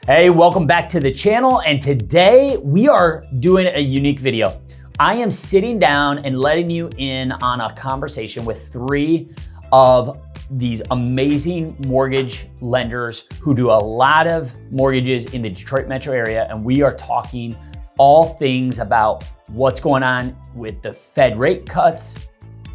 Hey, welcome back to the channel, and today we are doing a unique video. I am sitting down and letting you in on a conversation with three of these amazing mortgage lenders who do a lot of mortgages in the Detroit metro area, and we are talking all things about what's going on with the Fed rate cuts.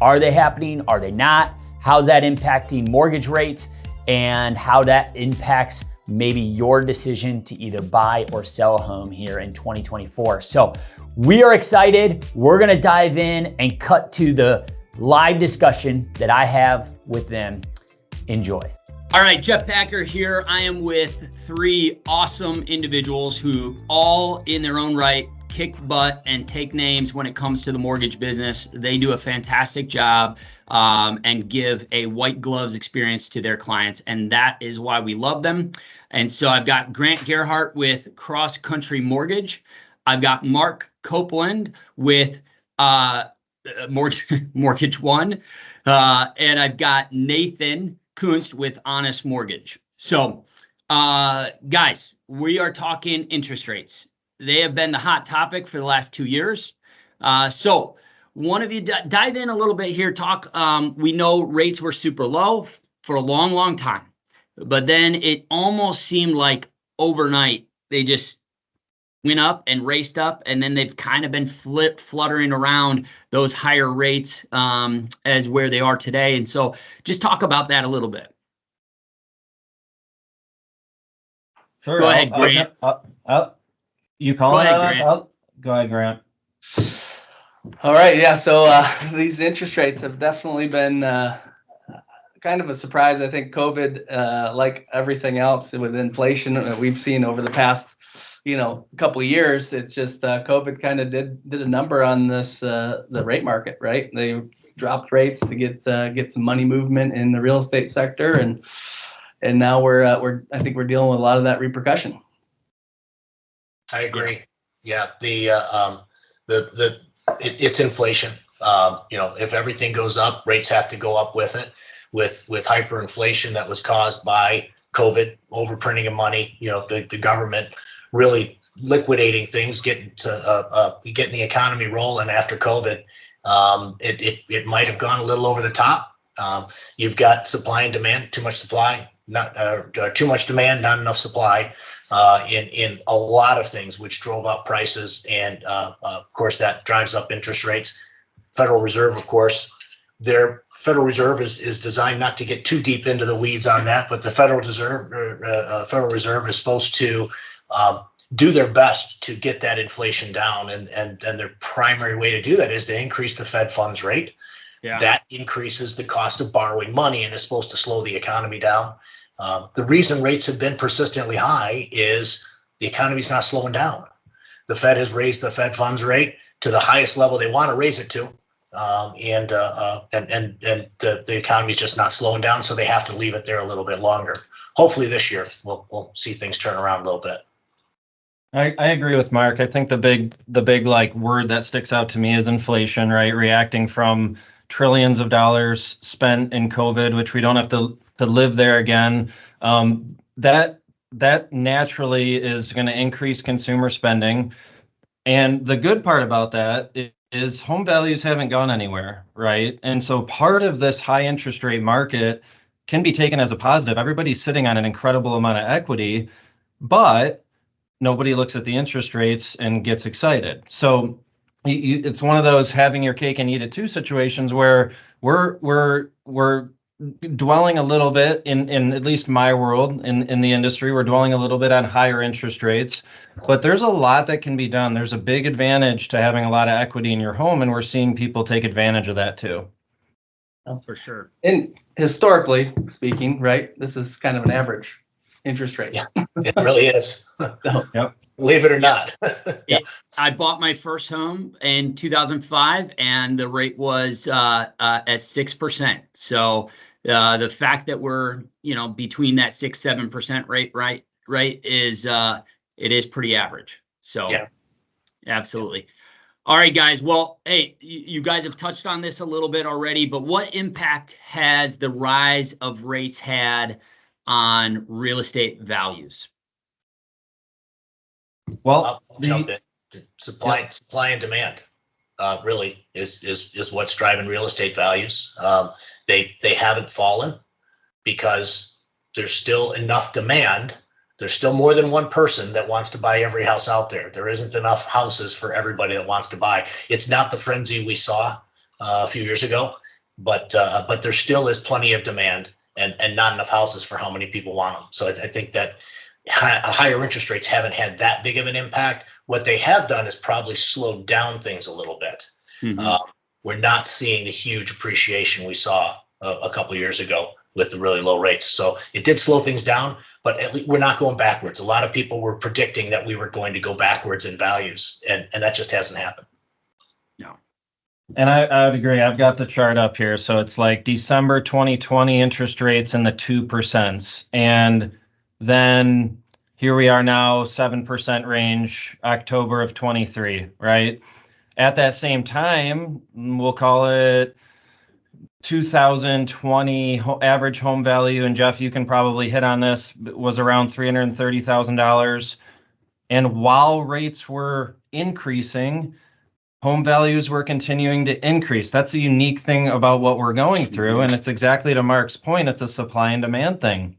Are they happening? Are they not? How's that impacting mortgage rates, and how that impacts maybe your decision to either buy or sell a home here in 2024. So we are excited. We're gonna dive in and cut to the live discussion that I have with them. Enjoy. All right, Jeff Packer here. I am with three awesome individuals who all in their own right kick butt and take names when it comes to the mortgage business. They do a fantastic job and give a white gloves experience to their clients. And that is why we love them. And so I've got Gerhard with Cross Country Mortgage. I've got Mark Copeland with Mortgage One. And I've got Nathan Kunst with Honest Mortgage. So guys, we are talking interest rates. They have been the hot topic for the last 2 years. So one of you dive in a little bit here, talk. We know rates were super low for a long, long time, but then it almost seemed like overnight they just went up and raced up, and then they've kind of been fluttering around those higher rates as where they are today. And so just talk about that a little bit. Sure. Go ahead, Grant. You calling on us? Go ahead, Grant. All right, yeah. So these interest rates have definitely been kind of a surprise. I think COVID, like everything else with inflation that we've seen over the past, couple of years, it's just COVID kind of did a number on this the rate market, right? They dropped rates to get some money movement in the real estate sector, and now I think we're dealing with a lot of that repercussion. I agree. Yeah, it's inflation. If everything goes up, rates have to go up with it. With hyperinflation that was caused by COVID, overprinting of money, the government really liquidating things, getting the economy rolling after COVID. It might have gone a little over the top. You've got supply and demand, too much supply, too much demand, not enough supply. In a lot of things, which drove up prices, and of course that drives up interest rates. Federal Reserve, of course, their Federal Reserve is designed not to get too deep into the weeds on that, but the Federal Reserve is supposed to do their best to get that inflation down, and their primary way to do that is to increase the Fed funds rate. Yeah. That increases the cost of borrowing money and is supposed to slow the economy down. The reason rates have been persistently high is the economy's not slowing down. The Fed has raised the Fed funds rate to the highest level they want to raise it to, and the economy's just not slowing down, so they have to leave it there a little bit longer. Hopefully this year we'll see things turn around a little bit. I agree with Mark. I think the big like word that sticks out to me is inflation, right? Reacting from trillions of dollars spent in COVID, which we don't have to live there again. That naturally is going to increase consumer spending. And the good part about that is home values haven't gone anywhere, right? And so part of this high interest rate market can be taken as a positive. Everybody's sitting on an incredible amount of equity, but nobody looks at the interest rates and gets excited. So it's one of those having your cake and eat it too situations where we're dwelling a little bit in at least my world in the industry, we're dwelling a little bit on higher interest rates, but there's a lot that can be done. There's a big advantage to having a lot of equity in your home, and we're seeing people take advantage of that too. Oh, for sure. And historically speaking, right, this is kind of an average interest rate. Yeah, it really is. Yep. Believe it or not. Yeah. I bought my first home in 2005, and the rate was at 6%. So the fact that we're between that 6-7% rate, right, is it is pretty average. So yeah, absolutely. All right, guys. Well, hey, you guys have touched on this a little bit already, but what impact has the rise of rates had on real estate values? Well, I'll jump in. Supply and demand really is what's driving real estate values. They haven't fallen because there's still enough demand. There's still more than one person that wants to buy every house out there. There isn't enough houses for everybody that wants to buy. It's not the frenzy we saw a few years ago, but there still is plenty of demand and not enough houses for how many people want them. So I think that higher interest rates haven't had that big of an impact. What they have done is probably slowed down things a little bit. We're not seeing the huge appreciation we saw a couple of years ago with the really low rates. So it did slow things down, but at least we're not going backwards. A lot of people were predicting that we were going to go backwards in values, and that just hasn't happened. No. And I would agree. I've got the chart up here. So it's like December 2020 interest rates in the 2%. And then here we are now, 7% range, October of 23, right? At that same time, we'll call it 2020 average home value, and Jeff, you can probably hit on this, was around $330,000. And while rates were increasing, home values were continuing to increase. That's a unique thing about what we're going through. And it's exactly to Mark's point, it's a supply and demand thing.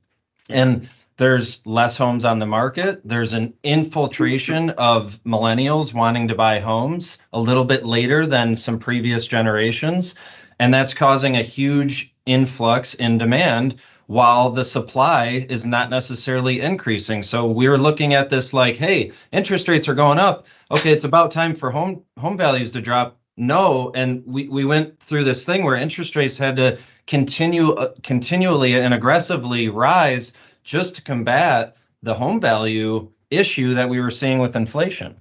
And there's less homes on the market. There's an infiltration of millennials wanting to buy homes a little bit later than some previous generations. And that's causing a huge influx in demand while the supply is not necessarily increasing. So we're looking at this like, hey, interest rates are going up. Okay, it's about time for home values to drop. No, and we went through this thing where interest rates had to continually and aggressively rise just to combat the home value issue that we were seeing with inflation.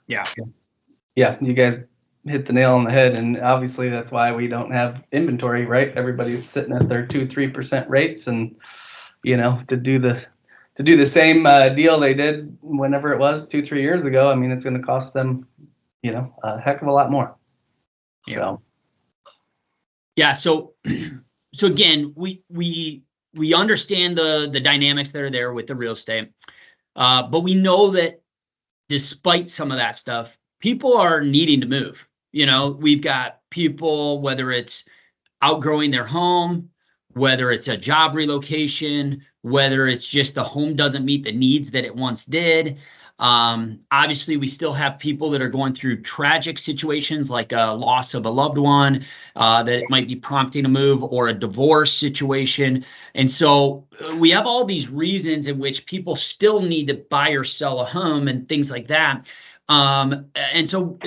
Yeah, you guys hit the nail on the head, and obviously that's why we don't have inventory, right? Everybody's sitting at their 2-3% rates, and to do the same deal they did whenever it was 2-3 years ago, I mean, it's going to cost them a heck of a lot more. So again, we understand the dynamics that are there with the real estate, but we know that despite some of that stuff, people are needing to move. We've got people, whether it's outgrowing their home, whether it's a job relocation, whether it's just the home doesn't meet the needs that it once did. Obviously, we still have people that are going through tragic situations like a loss of a loved one that might be prompting a move, or a divorce situation. And so we have all these reasons in which people still need to buy or sell a home and things like that. And so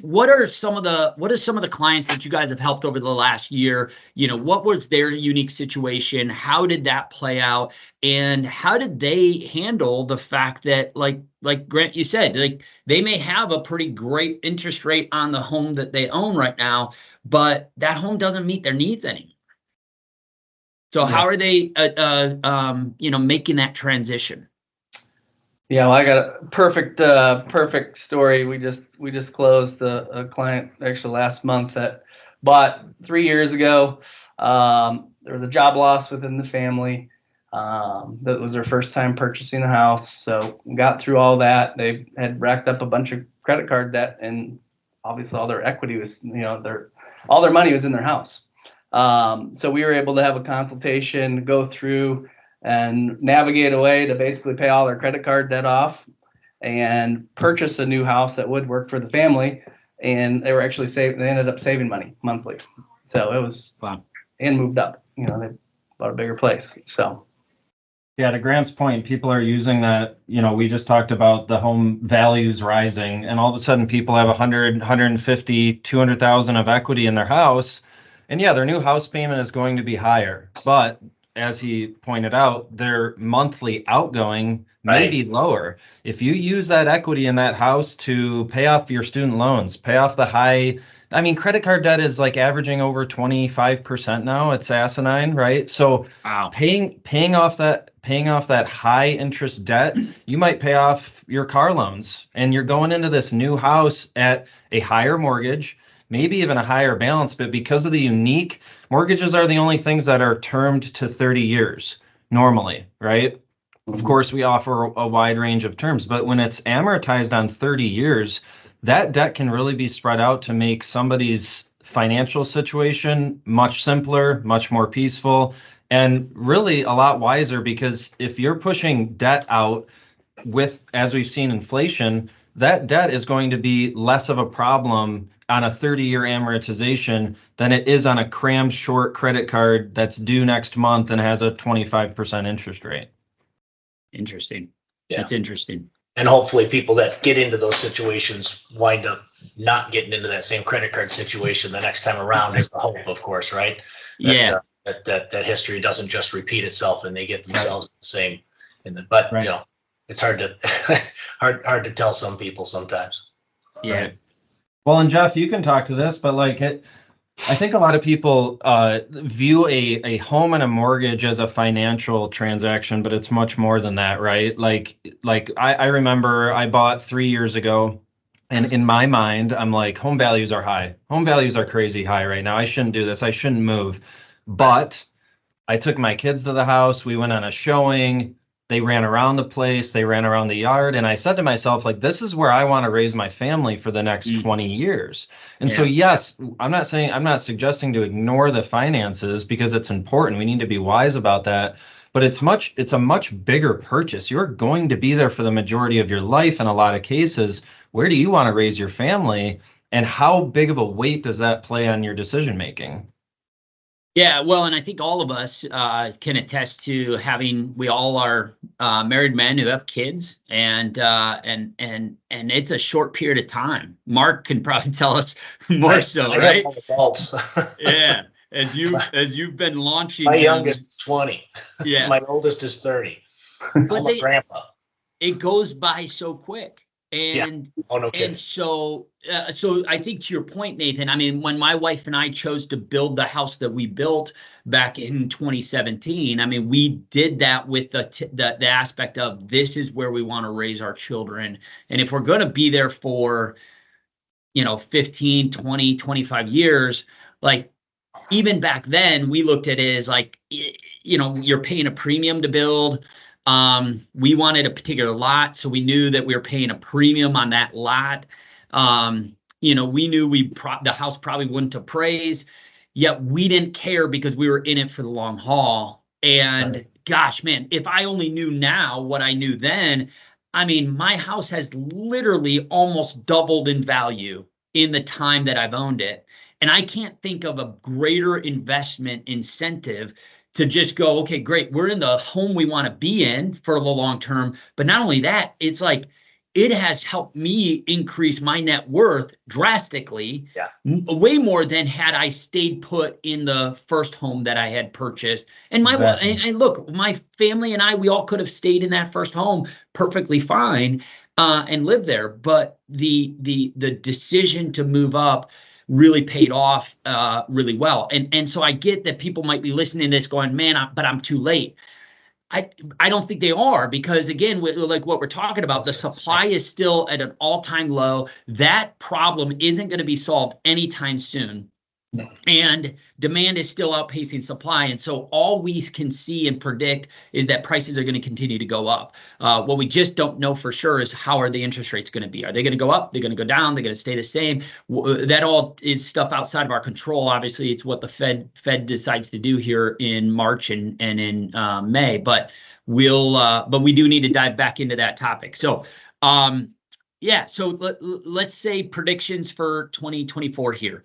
what are some of the clients that you guys have helped over the last year? What was their unique situation? How did that play out? And how did they handle the fact that, like Grant, you said, like, they may have a pretty great interest rate on the home that they own right now, but that home doesn't meet their needs anymore. So how are they, making that transition? Yeah, well, I got a perfect story. We just closed a client actually last month that bought 3 years ago. There was a job loss within the family. That was their first time purchasing a house. So got through all that. They had racked up a bunch of credit card debt, and obviously all their equity was, all their money was in their house. So we were able to have a consultation, go through and navigate a way to basically pay all their credit card debt off and purchase a new house that would work for the family. And they were actually they ended up saving money monthly. So it was wow. And moved up, they bought a bigger place. So yeah, to Grant's point, people are using that, we just talked about the home values rising, and all of a sudden people have 100, 150, 200,000 of equity in their house. And yeah, their new house payment is going to be higher, but as he pointed out, their monthly outgoing may be lower. If you use that equity in that house to pay off your student loans, pay off the credit card debt is like averaging over 25% now. It's asinine, right? So wow. paying off that high interest debt, you might pay off your car loans, and you're going into this new house at a higher mortgage, maybe even a higher balance, but because of the unique mortgages are the only things that are termed to 30 years normally, right? Of course, we offer a wide range of terms, but when it's amortized on 30 years, that debt can really be spread out to make somebody's financial situation much simpler, much more peaceful, and really a lot wiser, because if you're pushing debt out with, as we've seen, inflation, that debt is going to be less of a problem on a 30-year amortization than it is on a crammed short credit card that's due next month and has a 25% interest rate. Interesting. Yeah. That's interesting. And hopefully people that get into those situations wind up not getting into that same credit card situation the next time around, is the hope, of course, right? That, Yeah. That history doesn't just repeat itself and they get themselves the same. But Right. you know, it's hard to hard to tell some people sometimes. Yeah. Right. Well, and Jeff, you can talk to this, but like I think a lot of people view a home and a mortgage as a financial transaction, but it's much more than that, right? Like I remember I bought 3 years ago, and in my mind, I'm like, home values are high. Home values are crazy high right now. I shouldn't do this. I shouldn't move. But I took my kids to the house. We went on a showing. They ran around the place. They ran around the yard. And I said to myself, like, this is where I want to raise my family for the next 20 years. And so, yes, I'm not suggesting to ignore the finances, because it's important. We need to be wise about that. But it's a much bigger purchase. You're going to be there for the majority of your life in a lot of cases. Where do you want to raise your family? And how big of a weight does that play on your decision making? Yeah, well, and I think all of us can attest to we all are married men who have kids, and it's a short period of time. Mark can probably tell us more so, right? Adults. Yeah, as you've been launching. My youngest is 20. Yeah. My oldest is 30. But I'm a grandpa. It goes by so quick. And oh, no kidding. And so I think to your point, Nathan, I mean, when my wife and I chose to build the house that we built back in 2017, I mean, we did that with the aspect of, this is where we want to raise our children. And if we're going to be there for, 15, 20, 25 years, like, even back then, we looked at it as like, you're paying a premium to build. We wanted a particular lot, so we knew that we were paying a premium on that lot. We knew the house probably wouldn't appraise, yet we didn't care because we were in it for the long haul. And gosh, man, if I only knew now what I knew then, I mean, my house has literally almost doubled in value in the time that I've owned it. And I can't think of a greater investment incentive to just go, okay, great, we're in the home we want to be in for the long term. But not only that, it's like, it has helped me increase my net worth drastically, way more than had I stayed put in the first home that I had purchased. And and look, my family and I, we all could have stayed in that first home perfectly fine and lived there. But the decision to move up really paid off really well. And so I get that people might be listening to this going, man, but I'm too late. I don't think they are, because again, like what we're talking about, the supply is still at an all-time low. That problem isn't going to be solved anytime soon. No. And demand is still outpacing supply. And so all we can see and predict is that prices are going to continue to go up. What we just don't know for sure is, how are the interest rates going to be? Are they going to go up? They're going to go down? They're going to stay the same? That all is stuff outside of our control. Obviously, it's what the Fed decides to do here in March and in May. But we do need to dive back into that topic. So, yeah, so let's say predictions for 2024 here.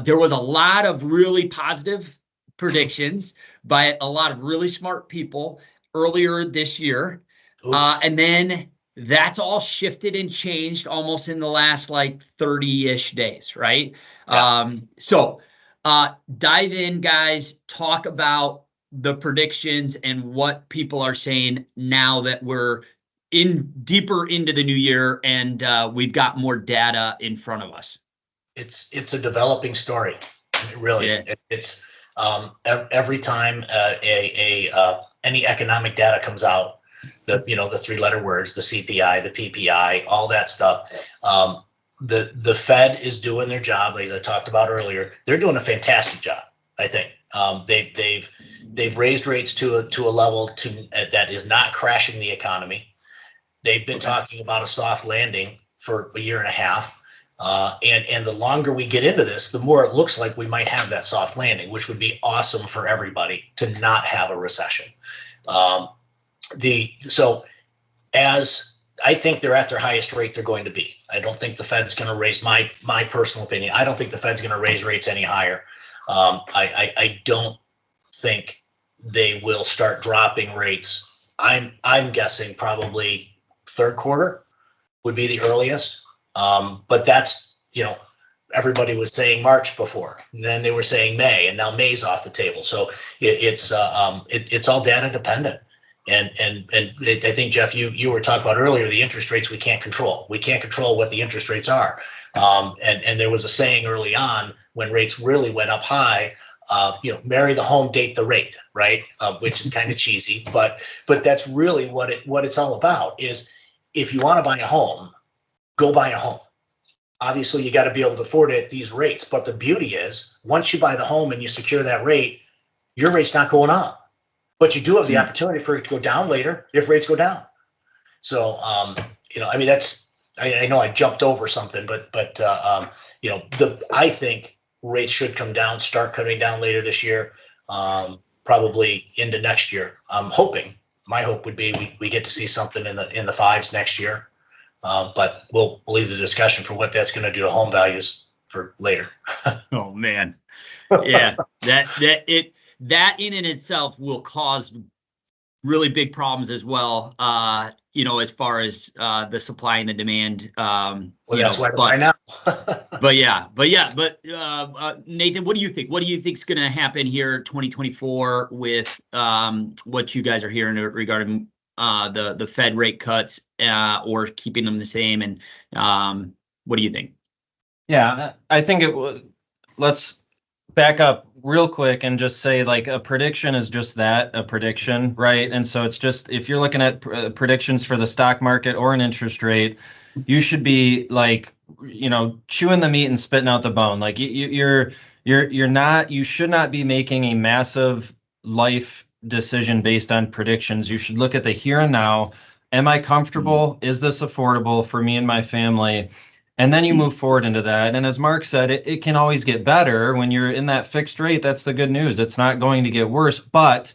There was a lot of really positive predictions by a lot of really smart people earlier this year. And then that's all shifted and changed almost in the last like 30-ish days, right? Yeah. So dive in, guys, talk about the predictions and what people are saying now that we're deeper into the new year and we've got more data in front of us. It's a developing story, really. Yeah. It's every time any economic data comes out, the 3-letter words, the CPI, the PPI, all that stuff. The Fed is doing their job, as I talked about earlier. They're doing a fantastic job, I think. They've raised rates to a level that is not crashing the economy. They've been talking about a soft landing for a year and a half. And the longer we get into this, the more it looks like we might have that soft landing, which would be awesome for everybody to not have a recession. So as I think they're at their highest rate they're going to be. I don't think the Fed's going to raise, my personal opinion, I don't think the Fed's going to raise rates any higher. I don't think they will start dropping rates. I'm guessing probably third quarter would be the earliest. But that's, everybody was saying March before, and then they were saying May, and now May's off the table. So it's all data dependent. And I think, Jeff, you were talking about earlier, the interest rates we can't control. We can't control what the interest rates are. And there was a saying early on when rates really went up high, marry the home, date the rate, right? Which is kind of cheesy, but that's really what it's all about. Is if you want to buy a home, go buy a home. Obviously, you got to be able to afford it at these rates. But the beauty is, once you buy the home and you secure that rate, your rate's not going up. But you do have the opportunity for it to go down later if rates go down. So, I know I jumped over something, but I think rates should start coming down later this year, probably into next year. I'm hoping. My hope would be we get to see something in the fives next year. But we'll leave the discussion for what that's going to do to home values for later. Oh man, yeah, that in and itself will cause really big problems as well. As far as the supply and the demand. That's why to buy now. but Nathan, what do you think? What do you think is going to happen here 2024 with what you guys are hearing regarding the Fed rate cuts or keeping them the same? And what do you think? Yeah, I think let's back up real quick and just say, like, a prediction is just that, a prediction, right? And so it's just, if you're looking at predictions for the stock market or an interest rate, you should be like, chewing the meat and spitting out the bone. Like you should not be making a massive life decision based on predictions. You should look at the here and now. Am I comfortable? Is this affordable for me and my family? And then you move forward into that. And as Mark said, it can always get better when you're in that fixed rate. That's the good news. It's not going to get worse. But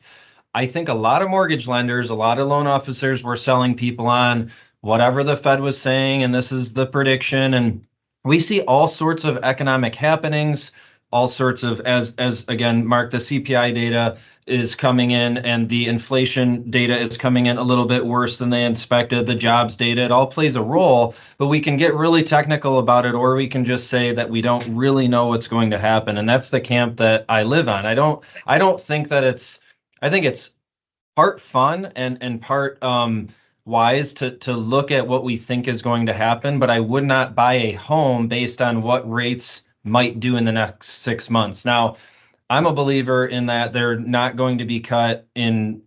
I think a lot of mortgage lenders, a lot of loan officers were selling people on whatever the Fed was saying, and this is the prediction. And we see all sorts of economic happenings, all sorts of, as again, Mark, the CPI data is coming in and the inflation data is coming in a little bit worse than they expected. The jobs data, it all plays a role, but we can get really technical about it, or we can just say that we don't really know what's going to happen. And that's the camp that I live on. I don't think that I think it's part fun and part wise to look at what we think is going to happen, but I would not buy a home based on what rates might do in the next 6 months. Now, I'm a believer in that they're not going to be cut in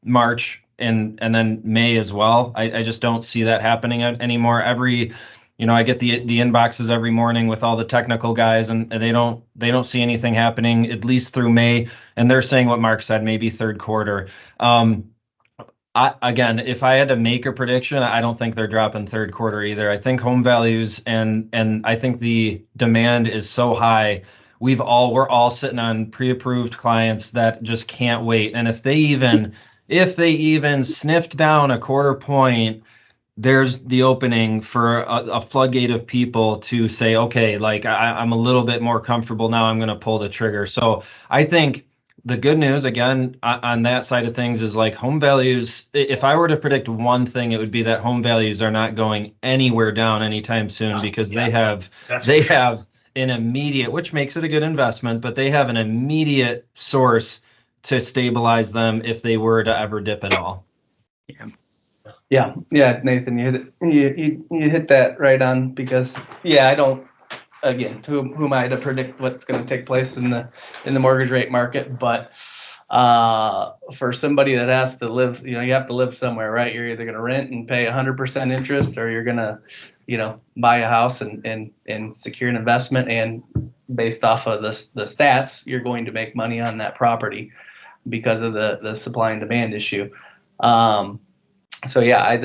March and then May as well. I just don't see that happening anymore. I get the inboxes every morning with all the technical guys, and they don't see anything happening at least through May, and they're saying what Mark said, maybe third quarter. Again, if I had to make a prediction, I don't think they're dropping third quarter either. I think home values and I think the demand is so high. We're all sitting on pre-approved clients that just can't wait. And if they even sniffed down a quarter point, there's the opening for a floodgate of people to say, okay, like I'm a little bit more comfortable now, I'm going to pull the trigger. So I think the good news, again, on that side of things is, like, home values, if I were to predict one thing, it would be that home values are not going anywhere down anytime soon, because they have an immediate, which makes it a good investment, but they have an immediate source to stabilize them if they were to ever dip at all. Yeah, Nathan, you hit that right on, because I don't. Again, who am I to predict what's going to take place in the mortgage rate market? But for somebody that has to live, you have to live somewhere, right? You're either going to rent and pay 100% interest, or you're going to, buy a house and secure an investment and based off of the stats, you're going to make money on that property because of the supply and demand issue. So yeah,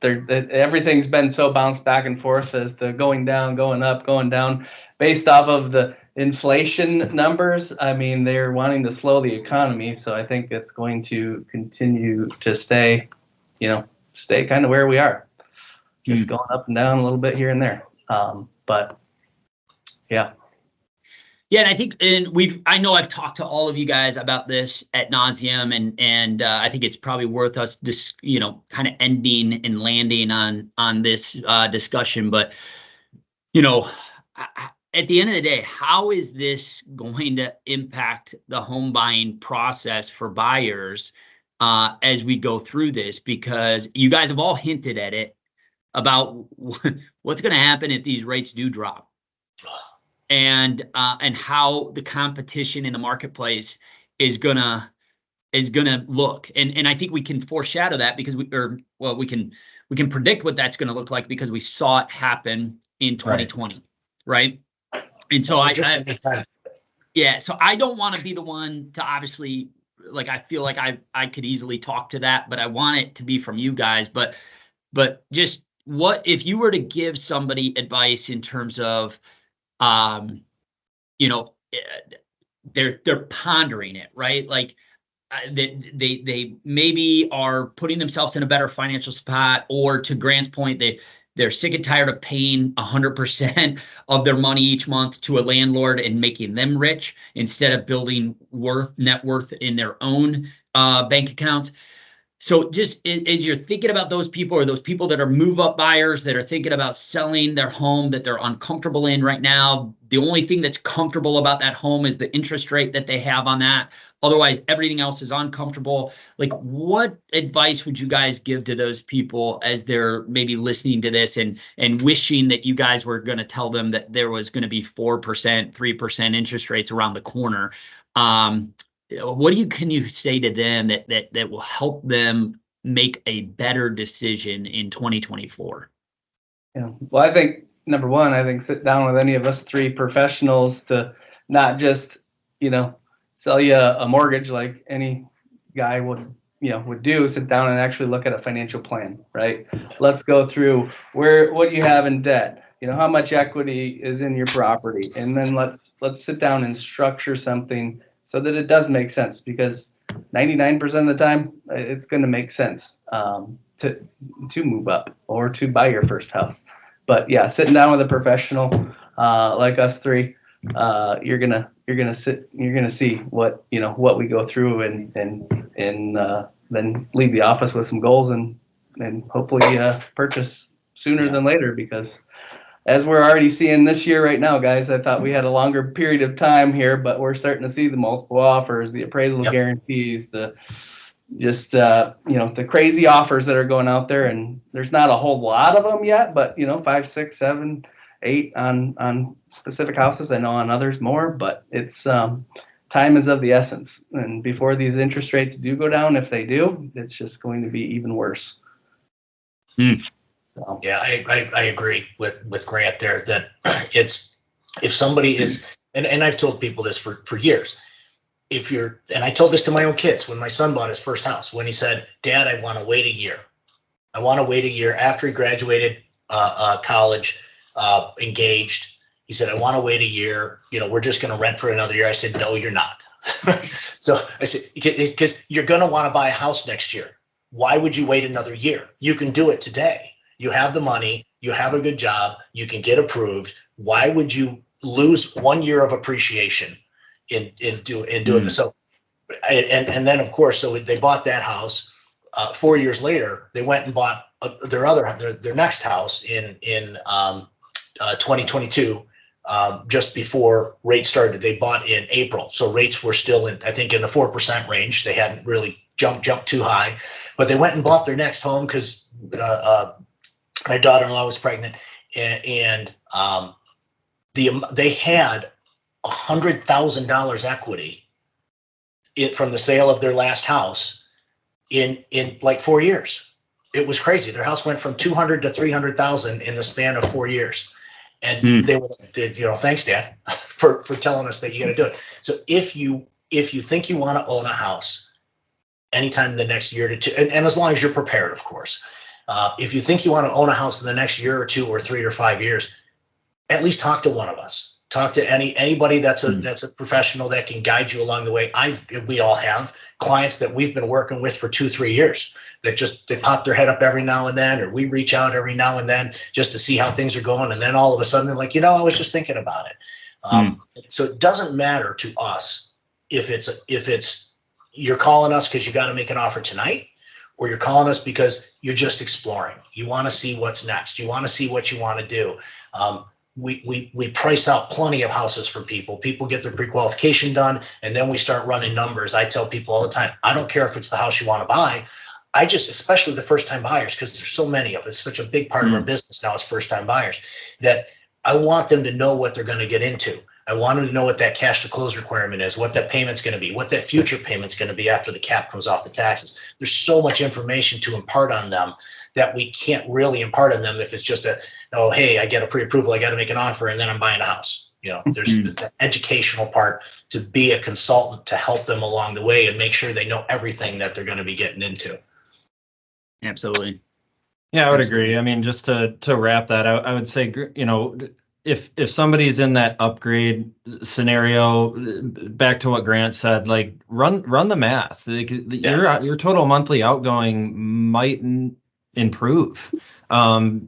everything's been so bounced back and forth as the going down, going up, going down, based off of the inflation numbers. I mean, they're wanting to slow the economy, so I think it's going to continue to stay kind of where we are, just going up and down a little bit here and there. But yeah. Yeah, and I think, I know I've talked to all of you guys about this ad nauseum, and I think it's probably worth us just, kind of ending and landing on this discussion. But, at the end of the day, how is this going to impact the home buying process for buyers as we go through this? Because you guys have all hinted at it about what's going to happen if these rates do drop. And how the competition in the marketplace is gonna look, and I think we can foreshadow that because we can predict what that's gonna look like because we saw it happen in 2020, right? And so so I don't want to be the one to obviously, like, I feel like I could easily talk to that, but I want it to be from you guys. But just what if you were to give somebody advice in terms of they're pondering it, right? Like they maybe are putting themselves in a better financial spot, or to Grant's point, they're sick and tired of paying 100% of their money each month to a landlord and making them rich instead of building net worth in their own bank accounts. So just as you're thinking about those people, or those people that are move-up buyers that are thinking about selling their home that they're uncomfortable in right now, the only thing that's comfortable about that home is the interest rate that they have on that. Otherwise, everything else is uncomfortable. Like, what advice would you guys give to those people as they're maybe listening to this and wishing that you guys were going to tell them that there was going to be 4%, 3% interest rates around the corner? What can you say to them that will help them make a better decision in 2024? Yeah. Well, I think number one, sit down with any of us three professionals to not just, sell you a mortgage like any guy would do. Sit down and actually look at a financial plan, right? Let's go through what you have in debt, how much equity is in your property, and then let's sit down and structure something so that it does make sense, because 99% of the time it's going to make sense to move up or to buy your first house. But yeah, sitting down with a professional like us three, you're gonna see what we go through, and then leave the office with some goals and hopefully purchase sooner than later, because as we're already seeing this year right now, guys, I thought we had a longer period of time here, but we're starting to see the multiple offers, the appraisal guarantees, the crazy offers that are going out there. And there's not a whole lot of them yet, but 5, 6, 7, 8 on specific houses. I know on others more, but it's time is of the essence. And before these interest rates do go down, if they do, it's just going to be even worse. So. Yeah, I agree with Grant there that if somebody is, and I've told people this for years, and I told this to my own kids when my son bought his first house, when he said, "Dad, I want to wait a year. I want to wait a year after he graduated college, engaged." He said, "I want to wait a year. We're just going to rent for another year." I said, "No, you're not." So I said, because you're going to want to buy a house next year. Why would you wait another year? You can do it today. You have the money, you have a good job, you can get approved. Why would you lose 1 year of appreciation in doing this? So, and then of course, so they bought that house. 4 years later, they went and bought their next house in 2022, just before rates started. They bought in April, so rates were still in the 4% range. They hadn't really jumped too high, but they went and bought their next home because my daughter-in-law was pregnant, and they had $100,000 equity from the sale of their last house in like 4 years. It was crazy. Their house went from 200 to 300,000 in the span of 4 years, And they were like, thanks, Dad, for telling us that you got to do it. So if you think you want to own a house anytime in the next year to two, and as long as you're prepared, of course, if you think you want to own a house in the next year or 2 or 3 or 5 years, at least talk to one of us. Talk to anybody that's a professional that can guide you along the way. We all have clients that we've been working with for 2-3 years that they pop their head up every now and then, or we reach out every now and then just to see how things are going. And then all of a sudden they're like, I was just thinking about it. So it doesn't matter to us if it's you're calling us because you got to make an offer tonight, or you're calling us because you're just exploring. You want to see what's next. You want to see what you want to do. We price out plenty of houses for people. People get their pre-qualification done, and then we start running numbers. I tell people all the time, I don't care if it's the house you want to buy. Especially the first-time buyers, because there's so many of it. It's such a big part of our business now is first-time buyers, that I want them to know what they're going to get into. I want them to know what that cash to close requirement is, what that payment's going to be, what that future payment's going to be after the cap comes off the taxes. There's so much information to impart on them that we can't really impart on them if it's just hey, I get a pre-approval, I got to make an offer, and then I'm buying a house. There's the educational part to be a consultant to help them along the way and make sure they know everything that they're going to be getting into. Absolutely. Yeah, I would agree. I mean, just to wrap that out, I would say, if somebody's in that upgrade scenario, back to what Grant said, like run the math. Your total monthly outgoing might improve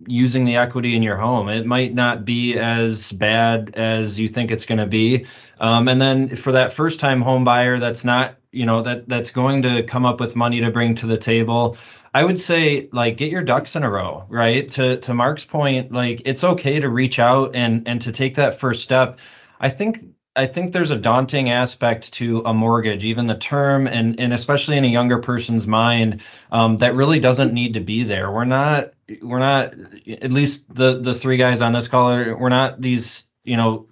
using the equity in your home. It might not be as bad as you think it's going to be. And then for that first time home buyer that's not, that's going to come up with money to bring to the table, I would say, like, get your ducks in a row, right? To Mark's point, like, it's okay to reach out and to take that first step. I think there's a daunting aspect to a mortgage, even the term, and especially in a younger person's mind, that really doesn't need to be there. We're not, at least the three guys on this call, we're not these,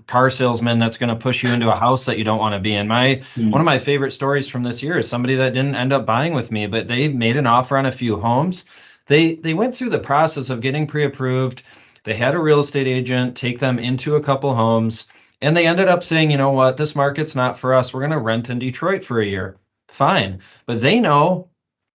car salesman that's going to push you into a house that you don't want to be in. One of my favorite stories from this year is somebody that didn't end up buying with me, but they made an offer on a few homes. They went through the process of getting pre-approved. They had a real estate agent take them into a couple homes, and they ended up saying, you know what, this market's not for us. We're going to rent in Detroit for a year. Fine. But they know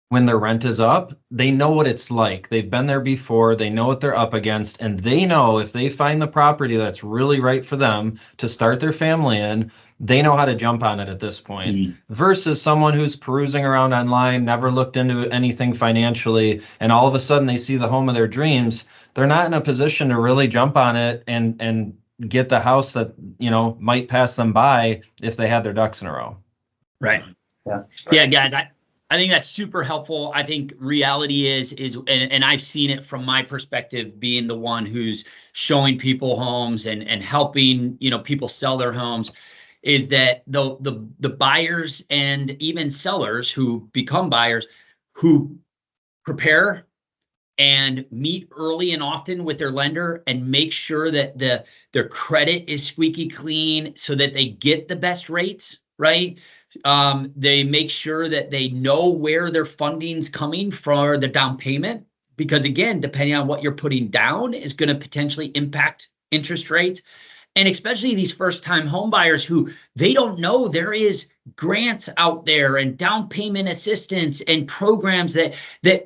when their rent is up, they know what it's like. They've been there before. They know what they're up against. And they know if they find the property that's really right for them to start their family in, they know how to jump on it at this point. Versus someone who's perusing around online, never looked into anything financially, and all of a sudden they see the home of their dreams. They're not in a position to really jump on it and get the house that, might pass them by if they had their ducks in a row. Right. Yeah, guys, I think that's super helpful. I think reality is, and I've seen it from my perspective, being the one who's showing people homes and helping, people sell their homes, is that the buyers and even sellers who become buyers who prepare and meet early and often with their lender and make sure that their credit is squeaky clean so that they get the best rates, right? They make sure that they know where their funding's coming for the down payment, because again, depending on what you're putting down is going to potentially impact interest rates. And especially these first-time home buyers who they don't know there is grants out there and down payment assistance and programs that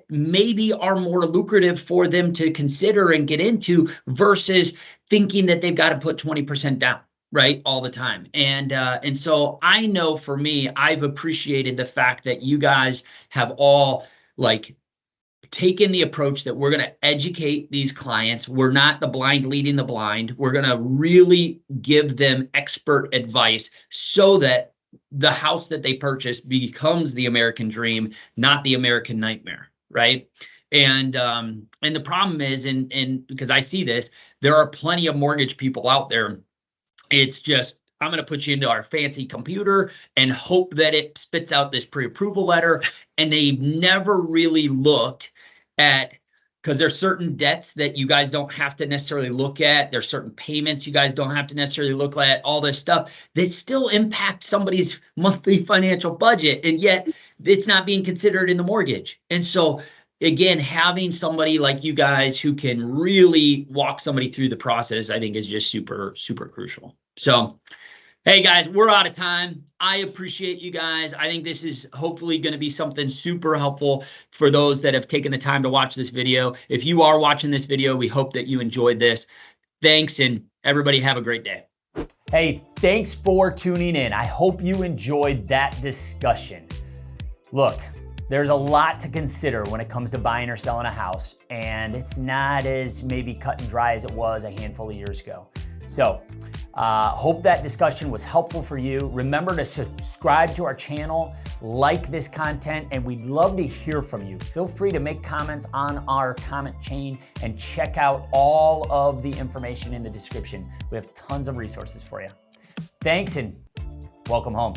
maybe are more lucrative for them to consider and get into versus thinking that they've got to put 20% down, right, all the time. And so I know for me, I've appreciated the fact that you guys have all taken the approach that we're going to educate these clients. We're not the blind leading the blind. We're going to really give them expert advice so that the house that they purchase becomes the American dream, not the American nightmare, right? And the problem is, and because I see this, there are plenty of mortgage people out there. It's just, I'm going to put you into our fancy computer and hope that it spits out this pre-approval letter. And they've never really looked at, because there's certain debts that you guys don't have to necessarily look at. There's certain payments you guys don't have to necessarily look at, all this stuff that still impact somebody's monthly financial budget. And yet it's not being considered in the mortgage. And so again, having somebody like you guys who can really walk somebody through the process, I think is just super, super crucial. So, hey guys, we're out of time. I appreciate you guys. I think this is hopefully going to be something super helpful for those that have taken the time to watch this video. If you are watching this video, we hope that you enjoyed this. Thanks, and everybody have a great day. Hey, thanks for tuning in. I hope you enjoyed that discussion. Look, there's a lot to consider when it comes to buying or selling a house, and it's not as maybe cut and dry as it was a handful of years ago. So, hope that discussion was helpful for you. Remember to subscribe to our channel, like this content, and we'd love to hear from you. Feel free to make comments on our comment chain and check out all of the information in the description. We have tons of resources for you. Thanks and welcome home.